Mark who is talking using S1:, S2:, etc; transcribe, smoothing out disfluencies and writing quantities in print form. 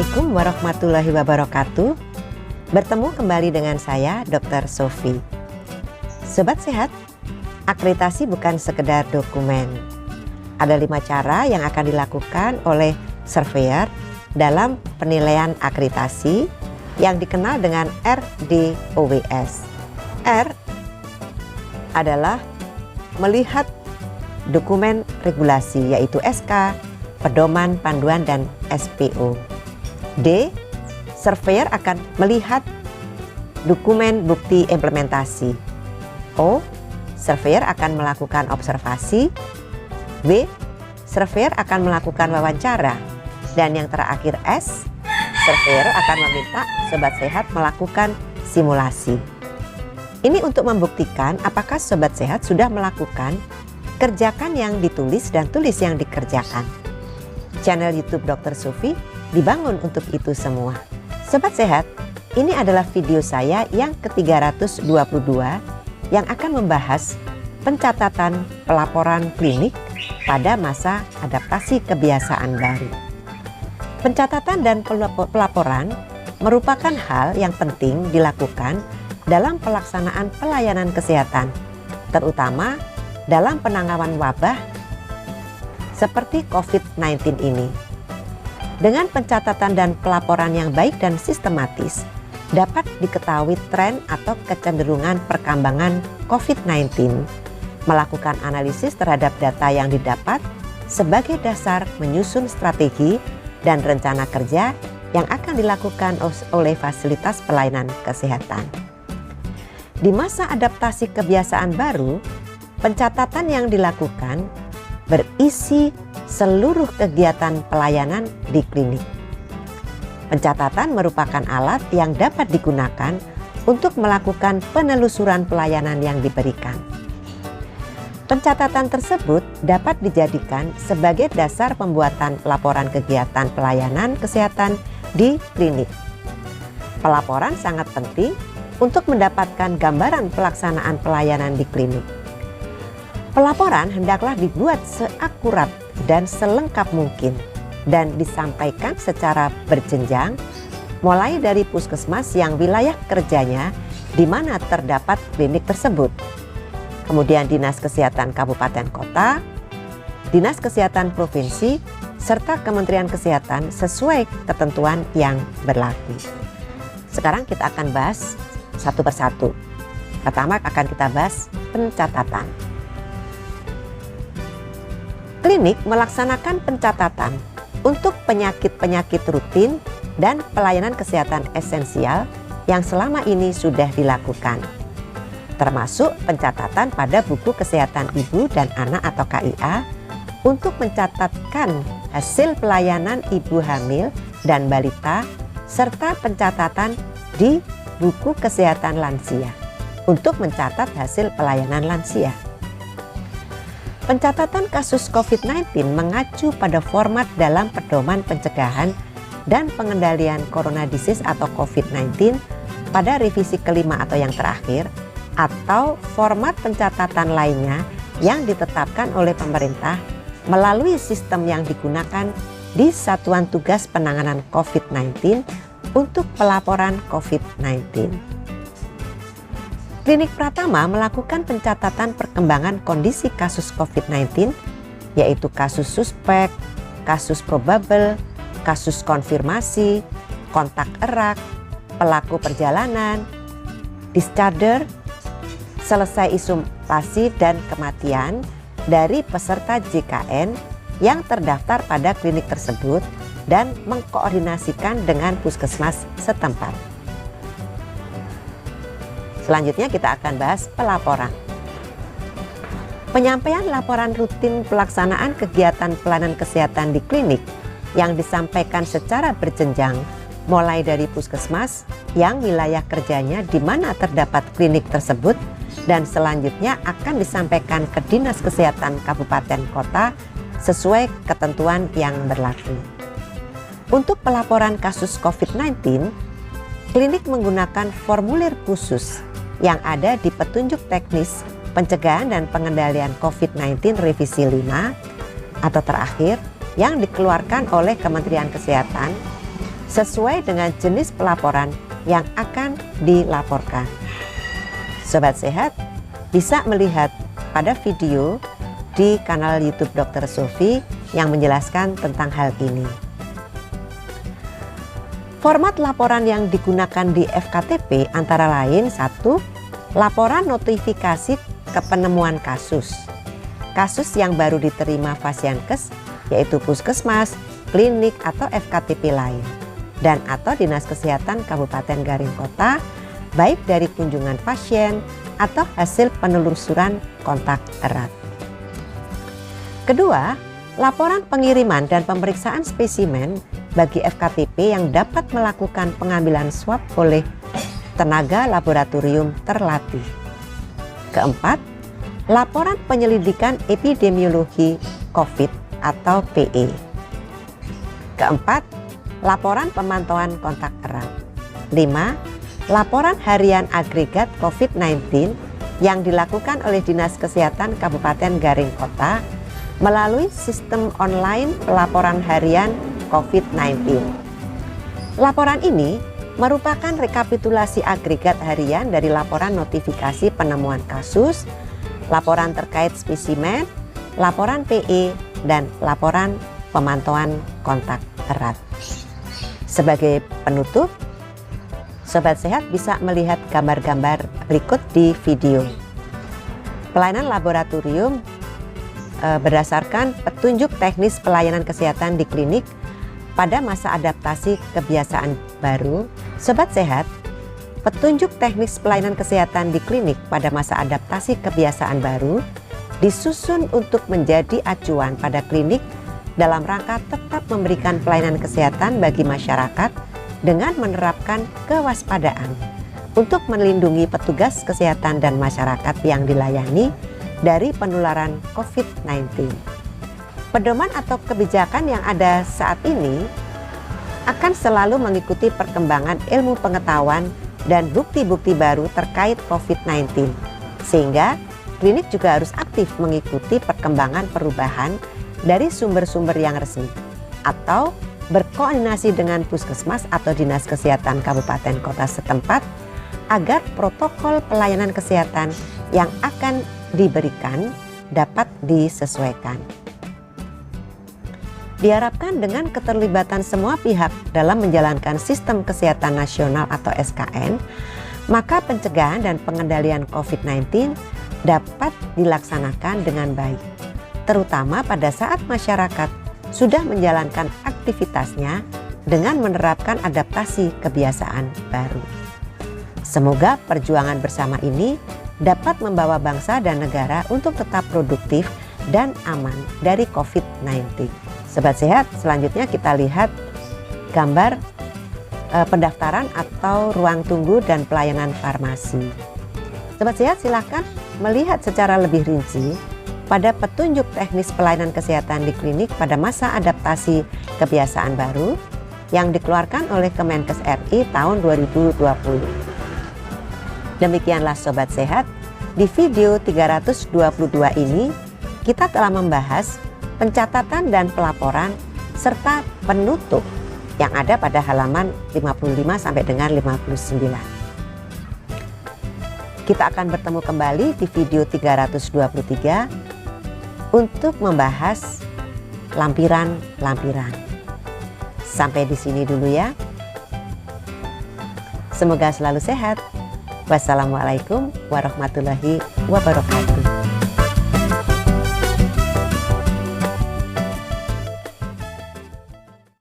S1: Assalamualaikum warahmatullahi wabarakatuh. Bertemu kembali dengan saya, Dr. Sofi. Sobat sehat, akreditasi bukan sekedar dokumen. Ada 5 cara yang akan dilakukan oleh surveyor dalam penilaian akreditasi yang dikenal dengan RDOWS. R adalah melihat dokumen regulasi yaitu SK, pedoman, panduan, dan SPO. D, surveyor akan melihat dokumen bukti implementasi. O, surveyor akan melakukan observasi. W, surveyor akan melakukan wawancara. Dan yang terakhir S, surveyor akan meminta sobat sehat melakukan simulasi. Ini untuk membuktikan apakah sobat sehat sudah melakukan kerjakan yang ditulis dan tulis yang dikerjakan. Channel YouTube Dr. Sofi dibangun untuk itu semua. Sobat sehat, ini adalah video saya yang ke-322 yang akan membahas pencatatan pelaporan klinik pada masa adaptasi kebiasaan baru. Pencatatan dan pelaporan merupakan hal yang penting dilakukan dalam pelaksanaan pelayanan kesehatan, terutama dalam penanganan wabah seperti COVID-19 ini. Dengan pencatatan dan pelaporan yang baik dan sistematis, dapat diketahui tren atau kecenderungan perkembangan COVID-19, melakukan analisis terhadap data yang didapat sebagai dasar menyusun strategi dan rencana kerja yang akan dilakukan oleh fasilitas pelayanan kesehatan. Di masa adaptasi kebiasaan baru, pencatatan yang dilakukan berisi seluruh kegiatan pelayanan di klinik. Pencatatan merupakan alat yang dapat digunakan untuk melakukan penelusuran pelayanan yang diberikan. Pencatatan tersebut dapat dijadikan sebagai dasar pembuatan laporan kegiatan pelayanan kesehatan di klinik. Pelaporan sangat penting untuk mendapatkan gambaran pelaksanaan pelayanan di klinik. Pelaporan hendaklah dibuat seakurat dan selengkap mungkin dan disampaikan secara berjenjang, mulai dari puskesmas yang wilayah kerjanya di mana terdapat klinik tersebut, kemudian Dinas Kesehatan Kabupaten Kota, Dinas Kesehatan Provinsi, serta Kementerian Kesehatan sesuai ketentuan yang berlaku. Sekarang kita akan bahas satu persatu. Pertama akan kita bahas pencatatan. Klinik melaksanakan pencatatan untuk penyakit-penyakit rutin dan pelayanan kesehatan esensial yang selama ini sudah dilakukan, termasuk pencatatan pada buku kesehatan ibu dan anak atau KIA untuk mencatatkan hasil pelayanan ibu hamil dan balita, serta pencatatan di buku kesehatan lansia untuk mencatat hasil pelayanan lansia. Pencatatan kasus COVID-19 mengacu pada format dalam pedoman pencegahan dan pengendalian corona disease atau COVID-19 pada revisi kelima atau yang terakhir, atau format pencatatan lainnya yang ditetapkan oleh pemerintah melalui sistem yang digunakan di Satuan Tugas Penanganan COVID-19 untuk pelaporan COVID-19. Klinik Pratama melakukan pencatatan perkembangan kondisi kasus COVID-19, yaitu kasus suspek, kasus probable, kasus konfirmasi, kontak erat, pelaku perjalanan, discharger, selesai isolasi dan kematian dari peserta JKN yang terdaftar pada klinik tersebut dan mengkoordinasikan dengan puskesmas setempat. Selanjutnya kita akan bahas pelaporan. Penyampaian laporan rutin pelaksanaan kegiatan pelayanan kesehatan di klinik yang disampaikan secara berjenjang mulai dari puskesmas yang wilayah kerjanya di mana terdapat klinik tersebut dan selanjutnya akan disampaikan ke Dinas Kesehatan Kabupaten Kota sesuai ketentuan yang berlaku. Untuk pelaporan kasus COVID-19, klinik menggunakan formulir khusus yang ada di petunjuk teknis pencegahan dan pengendalian COVID-19 revisi 5 atau terakhir yang dikeluarkan oleh Kementerian Kesehatan sesuai dengan jenis pelaporan yang akan dilaporkan. Sobat Sehat bisa melihat pada video di kanal YouTube Dr. Sofi yang menjelaskan tentang hal ini. Format laporan yang digunakan di FKTP antara lain: 1. Laporan notifikasi kepenemuan kasus. Kasus yang baru diterima Fasiankes, yaitu puskesmas, klinik, atau FKTP lain, dan atau Dinas Kesehatan Kabupaten Garing Kota, baik dari kunjungan pasien atau hasil penelusuran kontak erat. Kedua, laporan pengiriman dan pemeriksaan spesimen bagi FKTP yang dapat melakukan pengambilan swab oleh tenaga laboratorium terlatih. Keempat, laporan penyelidikan epidemiologi COVID atau PE. Keempat, laporan pemantauan kontak erat. 5. Laporan harian agregat COVID-19 yang dilakukan oleh Dinas Kesehatan Kabupaten Garing Kota melalui sistem online pelaporan harian COVID-19. Laporan ini merupakan rekapitulasi agregat harian dari laporan notifikasi penemuan kasus, laporan terkait spesimen, laporan PE, dan laporan pemantauan kontak erat. Sebagai penutup, Sobat Sehat bisa melihat gambar-gambar berikut di video. Pelayanan laboratorium berdasarkan petunjuk teknis pelayanan kesehatan di klinik pada masa adaptasi kebiasaan baru. Sobat Sehat, petunjuk teknis pelayanan kesehatan di klinik pada masa adaptasi kebiasaan baru disusun untuk menjadi acuan pada klinik dalam rangka tetap memberikan pelayanan kesehatan bagi masyarakat dengan menerapkan kewaspadaan untuk melindungi petugas kesehatan dan masyarakat yang dilayani dari penularan COVID-19. Pedoman atau kebijakan yang ada saat ini akan selalu mengikuti perkembangan ilmu pengetahuan dan bukti-bukti baru terkait COVID-19, sehingga klinik juga harus aktif mengikuti perkembangan perubahan dari sumber-sumber yang resmi atau berkoordinasi dengan puskesmas atau Dinas Kesehatan Kabupaten Kota setempat agar protokol pelayanan kesehatan yang akan diberikan dapat disesuaikan. Diharapkan dengan keterlibatan semua pihak dalam menjalankan sistem kesehatan nasional atau SKN, maka pencegahan dan pengendalian COVID-19 dapat dilaksanakan dengan baik, terutama pada saat masyarakat sudah menjalankan aktivitasnya dengan menerapkan adaptasi kebiasaan baru. Semoga perjuangan bersama ini dapat membawa bangsa dan negara untuk tetap produktif dan aman dari COVID-19. Sobat Sehat, selanjutnya kita lihat gambar pendaftaran atau ruang tunggu dan pelayanan farmasi. Sobat Sehat, silakan melihat secara lebih rinci pada petunjuk teknis pelayanan kesehatan di klinik pada masa adaptasi kebiasaan baru yang dikeluarkan oleh Kemenkes RI tahun 2020. Demikianlah Sobat Sehat, di video 322 ini kita telah membahas pencatatan dan pelaporan serta penutup yang ada pada halaman 55 sampai dengan 59. Kita akan bertemu kembali di video 323 untuk membahas lampiran-lampiran. Sampai di sini dulu ya. Semoga selalu sehat. Wassalamualaikum warahmatullahi wabarakatuh.